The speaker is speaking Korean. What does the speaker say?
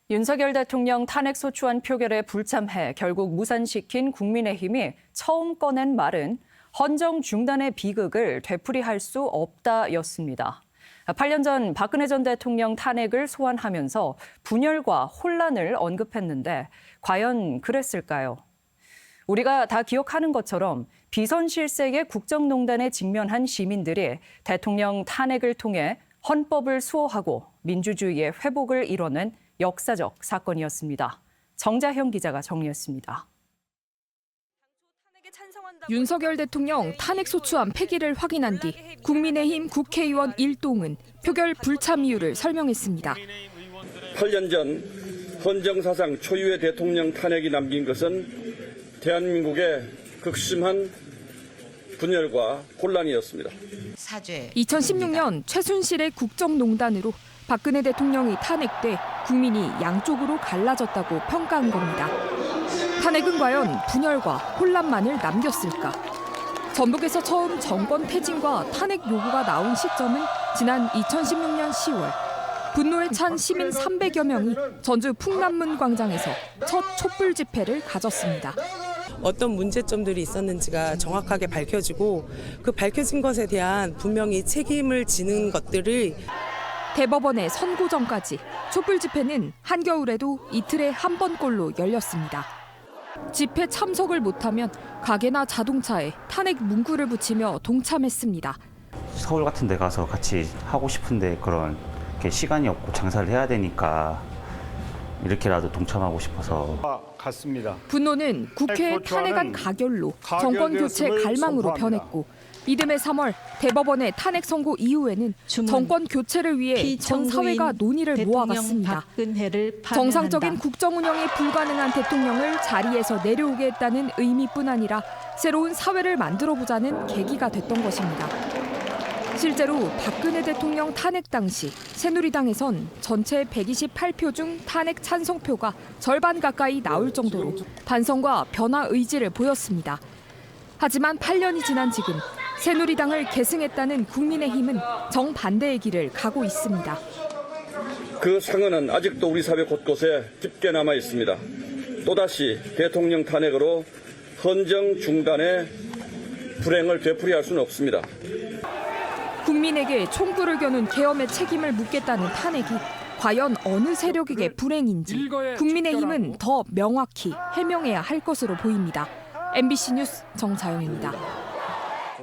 윤석열 대통령 탄핵소추안 표결에 불참해 결국 무산시킨 국민의힘이 처음 꺼낸 말은 헌정 중단의 비극을 되풀이할 수 없다였습니다. 8년 전 박근혜 전 대통령 탄핵을 소환하면서 분열과 혼란을 언급했는데 과연 그랬을까요? 우리가 다 기억하는 것처럼 비선실세의 국정농단에 직면한 시민들이 대통령 탄핵을 통해 헌법을 수호하고 민주주의의 회복을 이뤄낸 역사적 사건이었습니다. 정자형 기자가 정리했습니다. 윤석열 대통령 탄핵소추안 폐기를 확인한 뒤 국민의힘 국회의원 일동은 표결 불참 이유를 설명했습니다. 8년 전 헌정사상 초유의 대통령 탄핵이 남긴 것은 대한민국의 극심한 분열과 혼란이었습니다. 2016년 최순실의 국정농단으로 박근혜 대통령이 탄핵돼 국민이 양쪽으로 갈라졌다고 평가한 겁니다. 탄핵은 과연 분열과 혼란만을 남겼을까? 전북에서 처음 정권 퇴진과 탄핵 요구가 나온 시점은 지난 2016년 10월. 분노에 찬 시민 300여 명이 전주 풍남문 광장에서 첫 촛불 집회를 가졌습니다. 어떤 문제점들이 있었는지가 정확하게 밝혀지고 그 밝혀진 것에 대한 분명히 책임을 지는 것들을 대법원의 선고전까지 촛불 집회는 한겨울에도 이틀에 한 번꼴로 열렸습니다. 집회 참석을 못하면 가게나 자동차에 탄핵 문구를 붙이며 동참했습니다. 서울 같은 데 가서 같이 하고 싶은데 그런 시간이 없고 장사를 해야 되니까 이렇게라도 동참하고 싶어서 갔습니다. 분노는 국회의 탄핵안 가결로 정권 교체 갈망으로 변했고 이듬해 3월 대법원의 탄핵 선고 이후에는 정권 교체를 위해 전 사회가 논의를 모아갔습니다. 정상적인 국정 운영이 불가능한 대통령을 자리에서 내려오게 했다는 의미뿐 아니라 새로운 사회를 만들어보자는 계기가 됐던 것입니다. 실제로 박근혜 대통령 탄핵 당시 새누리당에선 전체 128표 중 탄핵 찬성표가 절반 가까이 나올 정도로 반성과 변화 의지를 보였습니다. 하지만 8년이 지난 지금 새누리당을 계승했다는 국민의힘은 정반대의 길을 가고 있습니다. 그 상흔은 아직도 우리 사회 곳곳에 깊게 남아 있습니다. 또다시 대통령 탄핵으로 헌정 중단의 불행을 되풀이할 수는 없습니다. 국민에게 총구를 겨눈 계엄의 책임을 묻겠다는 탄핵이 과연 어느 세력에게 불행인지 국민의힘은 더 명확히 해명해야 할 것으로 보입니다. MBC 뉴스 정자영입니다.